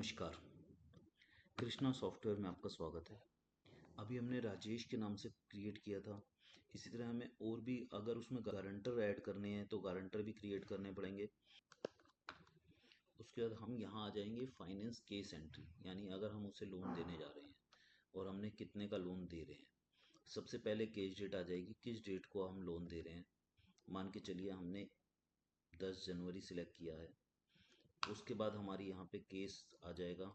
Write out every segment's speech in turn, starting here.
नमस्कार। कृष्णा सॉफ्टवेयर में आपका स्वागत है। अभी हमने राजेश के नाम से क्रिएट किया था। इसी तरह हमें और भी अगर उसमें गारंटर ऐड करने हैं तो गारंटर भी क्रिएट करने पड़ेंगे। उसके बाद हम यहाँ आ जाएंगे फाइनेंस केस एंट्री, यानी अगर हम उसे लोन देने जा रहे हैं और हमने कितने का लोन दे रहे हैं। सबसे पहले केस डेट आ जाएगी, किस डेट को हम लोन दे रहे हैं। मान के चलिए हमने 10 जनवरी सिलेक्ट किया है। उसके बाद हमारी यहाँ पे केस आ जाएगा।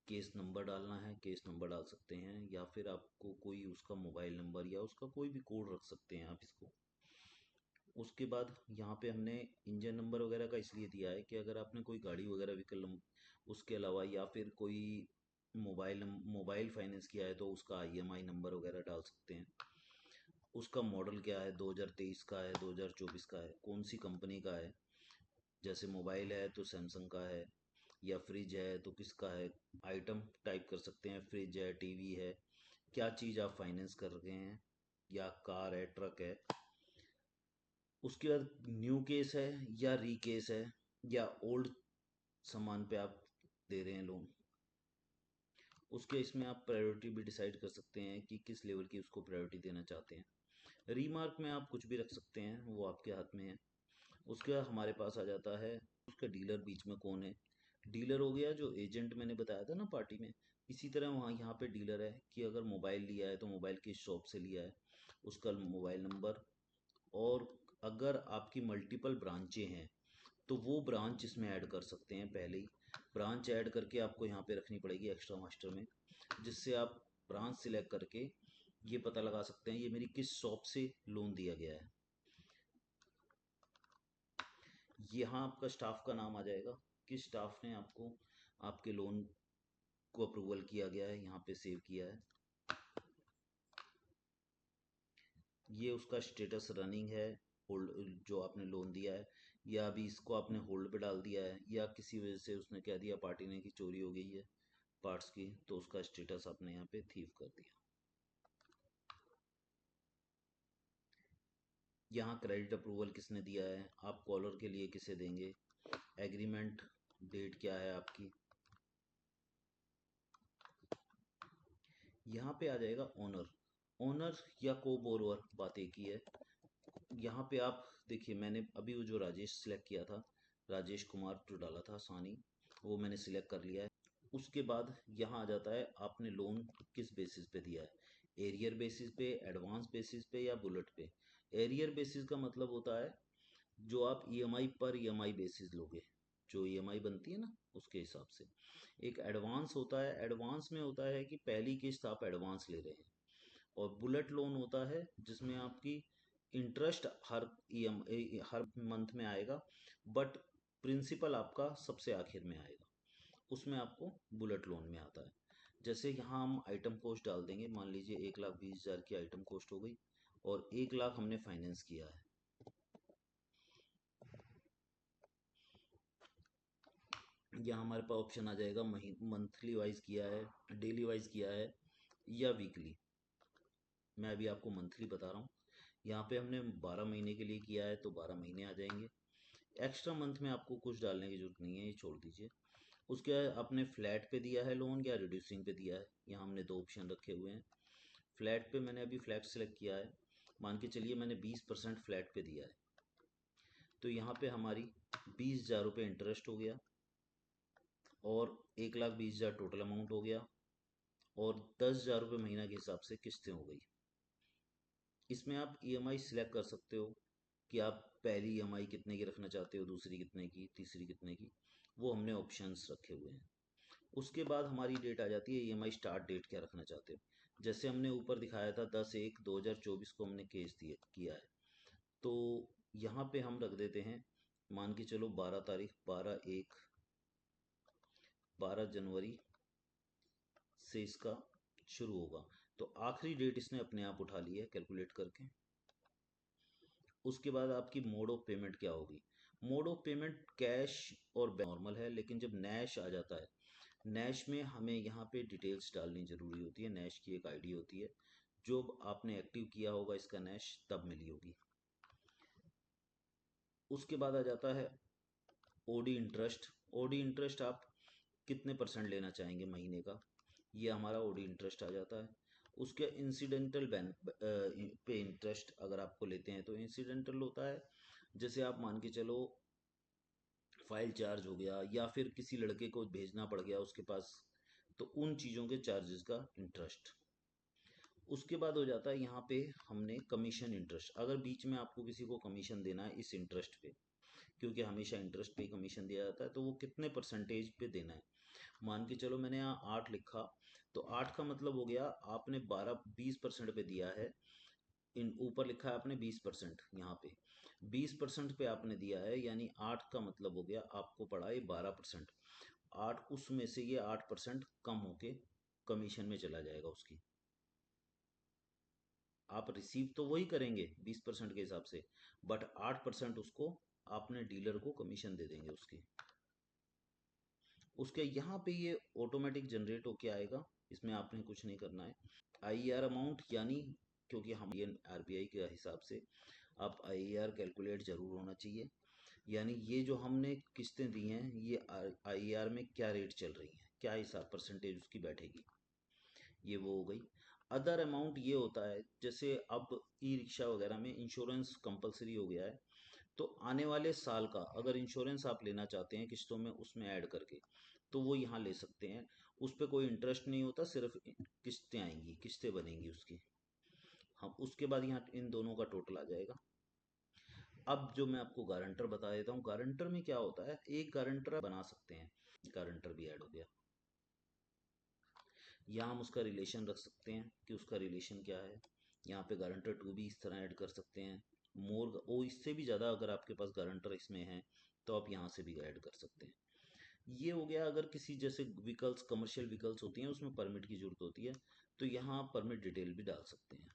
केस नंबर डालना है, केस नंबर डाल सकते हैं, या फिर आपको कोई उसका मोबाइल नंबर या उसका कोई भी कोड रख सकते हैं आप इसको। उसके बाद यहाँ पे हमने इंजन नंबर वगैरह का इसलिए दिया है कि अगर आपने कोई गाड़ी वगैरह व्हीकल उसके अलावा या फिर कोई मोबाइल फाइनेंस किया है तो उसका IMI नंबर वगैरह डाल सकते हैं। उसका मॉडल क्या है, 2023 का है, 2024 का है, कौन सी कंपनी का है। जैसे मोबाइल है तो सैमसंग का है, या फ्रिज है तो किसका है। आइटम टाइप कर सकते हैं, फ्रिज है, टीवी है, क्या चीज़ आप फाइनेंस कर रहे हैं, या कार है, ट्रक है। उसके बाद न्यू केस है या री केस है, या ओल्ड सामान पे आप दे रहे हैं लोन। उसके इसमें आप प्रायोरिटी भी डिसाइड कर सकते हैं कि किस लेवल की उसको प्रायोरिटी देना चाहते हैं। रीमार्क में आप कुछ भी रख सकते हैं, वो आपके हाथ में है। उसके बाद हमारे पास आ जाता है उसका डीलर बीच में कौन है। डीलर हो गया जो एजेंट मैंने बताया था ना पार्टी में। इसी तरह वहाँ यहाँ पे डीलर है कि अगर मोबाइल लिया है तो मोबाइल किस शॉप से लिया है, उसका मोबाइल नंबर। और अगर आपकी मल्टीपल ब्रांचें हैं तो वो ब्रांच इसमें ऐड कर सकते हैं। पहले ही ब्रांच ऐड करके आपको यहाँ पे रखनी पड़ेगी एक्स्ट्रा मास्टर में, जिससे आप ब्रांच सिलेक्ट करके ये पता लगा सकते हैं ये मेरी किस शॉप से लोन दिया गया है। यहाँ आपका स्टाफ का नाम आ जाएगा, किस स्टाफ ने आपको आपके लोन को अप्रूवल किया गया है, यहाँ पे सेव किया है। ये उसका स्टेटस रनिंग है, होल्ड जो आपने लोन दिया है, या अभी इसको आपने होल्ड पे डाल दिया है, या किसी वजह से उसने कह दिया पार्टी ने कि चोरी हो गई है पार्ट्स की, तो उसका स्टेटस आपने यहाँ पे थीव कर दिया। यहाँ क्रेडिट अप्रूवल किसने दिया है, आप कॉलर के लिए किसे देंगे, एग्रीमेंट डेट क्या है आपकी। यहाँ पे आ जाएगा ओनर। ओनर या को बोरोवर, बात एक ही है। यहाँ पे आप देखिए, मैंने अभी वो जो राजेश सिलेक्ट किया था, राजेश कुमार जो डाला था सानी, वो मैंने सिलेक्ट कर लिया है। उसके बाद यहाँ आ जाता है आपने लोन किस बेसिस पे दिया है, एरियर बेसिस पे, एडवांस बेसिस पे, या बुलेट पे। एरियर बेसिस का मतलब होता है जो आप EMI पर EMI बेसिस लोगे, जो EMI बनती है ना उसके हिसाब से। एक एडवांस होता है, एडवांस में होता है कि पहली किस्त आप एडवांस ले रहे हैं। और बुलेट लोन होता है जिसमें आपकी इंटरेस्ट हर मंथ में आएगा, बट प्रिंसिपल आपका सबसे आखिर में आएगा, उसमें आपको बुलेट लोन में आता है। जैसे यहाँ हम आइटम कॉस्ट डाल देंगे, मान लीजिए 1,20,000 की आइटम कॉस्ट हो गई और 1,00,000 हमने फाइनेंस किया है। यहाँ हमारे पास ऑप्शन आ जाएगा मंथली वाइज किया है, डेली वाइज किया है, या वीकली। मैं अभी आपको मंथली बता रहा हूँ। यहाँ पे हमने 12 महीने के लिए किया है तो 12 महीने आ जाएंगे। एक्स्ट्रा मंथ में आपको कुछ डालने की जरूरत नहीं है, ये छोड़ दीजिए। उसके बाद आपने फ्लैट पे दिया है लोन या रिड्यूसिंग पे दिया है, यहाँ हमने दो ऑप्शन रखे हुए हैं। फ्लैट पे मैंने अभी फ्लैट सेलेक्ट किया है। मान के चलिए मैंने 20% फ्लैट पे दिया है, तो यहाँ पे हमारी 20,000 रुपये इंटरेस्ट हो गया, और 1,20,000 टोटल अमाउंट हो गया, और 10,000 रुपये महीना के हिसाब से किस्तें हो गई। इसमें आप EMI सिलेक्ट कर सकते हो कि आप पहली EMI कितने की रखना चाहते हो, दूसरी कितने की, तीसरी कितने की, वो हमने ऑप्शंस रखे हुए हैं। उसके बाद हमारी डेट आ जाती है EMI स्टार्ट डेट क्या रखना चाहते हो। जैसे हमने ऊपर दिखाया था 10/1/2024 को हमने केस दिया किया है, तो यहाँ पे हम रख देते हैं, मान के चलो 12 तारीख, 12 जनवरी से इसका शुरू होगा, तो आखिरी डेट इसने अपने आप उठा ली है कैलकुलेट करके। उसके बाद आपकी मोड ऑफ पेमेंट क्या होगी। मोड ऑफ पेमेंट कैश और नॉर्मल है, लेकिन जब नैश आ जाता है, नैश में हमें यहाँ पे डिटेल्स डालनी ज़रूरी होती है। नैश की एक आईडी होती है, जो आपने एक्टिव किया होगा इसका नैश तब मिली होगी। उसके बाद आ जाता है ओडी इंटरेस्ट। ओडी इंटरेस्ट आप कितने परसेंट लेना चाहेंगे महीने का, ये हमारा ओडी इंटरेस्ट आ जाता है। उसके इंसिडेंटल पे इंटरेस्ट अगर आपको लेते हैं तो इंसिडेंटल होता है, जैसे आप मान के चलो फाइल चार्ज हो गया या फिर किसी लड़के को भेजना पड़ गया उसके पास, तो उन चीज़ों के चार्जेस का इंटरेस्ट। उसके बाद हो जाता है यहाँ पे हमने कमीशन इंटरेस्ट। अगर बीच में आपको किसी को कमीशन देना है इस इंटरेस्ट पे, क्योंकि हमेशा इंटरेस्ट पे कमीशन दिया जाता है, तो वो कितने परसेंटेज पे देना है। मान के चलो मैंने यहाँ 8 लिखा, तो 8 का मतलब हो गया आपने 12-20% पे दिया है। इन ऊपर लिखा है आपने 20%, यहाँ पे 20% पे आपने दिया है, यानी 8 का मतलब हो गया आपको पड़ा ये 12%। 8 उसमें से ये 8% कम होके कमीशन में चला जाएगा उसकी। आप रिसीव तो वही करेंगे 20% के हिसाब से, बट 8% उसको आपने डीलर को कमीशन दे देंगे उसकी। उसके यहाँ पे ये ऑटोमेटिक जनरेट होके आएगा, इसमें आपने कुछ नहीं करना है। आईआर अमाउंट यानी, क्योंकि हम ये आरबीआई के हिसाब से आप आईआर कैलकुलेट जरूर होना चाहिए, यानी ये जो हमने किस्तें दी हैं ये आईआर में क्या रेट चल रही हैं, क्या हिसाब परसेंटेज उसकी बैठेगी, ये वो हो गई। अदर अमाउंट ये होता है, जैसे अब ई रिक्शा वगैरह में इंश्योरेंस कंपलसरी हो गया है, तो आने वाले साल का अगर इंश्योरेंस आप लेना चाहते हैं किस्तों में उसमें ऐड करके, तो वो यहाँ ले सकते हैं। उस पर कोई इंटरेस्ट नहीं होता, सिर्फ किस्तें आएंगी, किस्तें बनेंगी उसकी। हम उसके बाद यहाँ इन दोनों का टोटल आ जाएगा। अब जो मैं आपको गारंटर बता देता हूँ, गारंटर में क्या होता है, एक गारंटर आप बना सकते हैं, गारंटर भी ऐड हो गया। यहाँ हम उसका रिलेशन रख सकते हैं कि उसका रिलेशन क्या है। यहाँ पे गारंटर टू भी इस तरह ऐड कर सकते हैं। मोर ओ इससे भी ज़्यादा अगर आपके पास गारंटर इसमें है तो आप यहाँ से भी ऐड कर सकते हैं। ये हो गया। अगर किसी जैसे व्हीकल्स, कमर्शियल व्हीकल्स होती हैं उसमें परमिट की जरूरत होती है, तो यहाँ आप परमिट डिटेल भी डाल सकते हैं।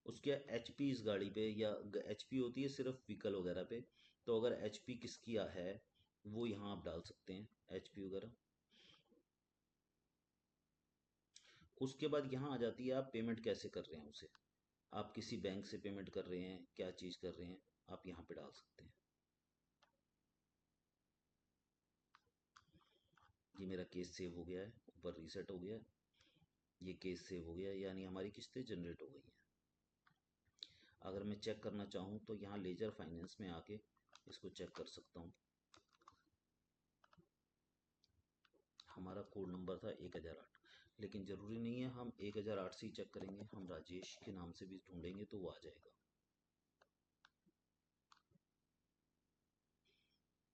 उसके एचपी इस गाड़ी पे, या एचपी होती है सिर्फ व्हीकल वगैरह पे, तो अगर एचपी किसकी है वो यहाँ आप डाल सकते हैं, एचपी वगैरह। उसके बाद यहाँ आ जाती है आप पेमेंट कैसे कर रहे हैं उसे, आप किसी बैंक से पेमेंट कर रहे हैं, क्या चीज़ कर रहे हैं, आप यहाँ पे डाल सकते हैं। ये मेरा केस सेव हो गया है, ऊपर रीसेट हो गया है, ये केस सेव हो गया है, यानी हमारी किस्तें जनरेट हो गई हैं। अगर मैं चेक करना चाहूँ तो यहाँ लेजर फाइनेंस में आके इसको चेक कर सकता हूँ। हमारा कोड नंबर था 1008, लेकिन ज़रूरी नहीं है हम 1008 से ही चेक करेंगे, हम राजेश के नाम से भी ढूंढेंगे तो वो आ जाएगा।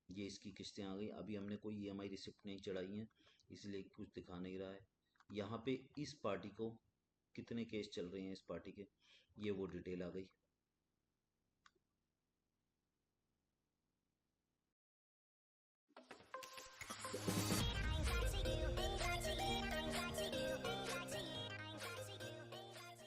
ये इसकी किस्तें आ गई। अभी हमने कोई ईएमआई रिसिप्ट नहीं चढ़ाई है, इसलिए कुछ दिखा नहीं रहा है। यहाँ पे इस पार्टी को कितने केस चल रहे हैं इस पार्टी के, ये वो डिटेल आ गई।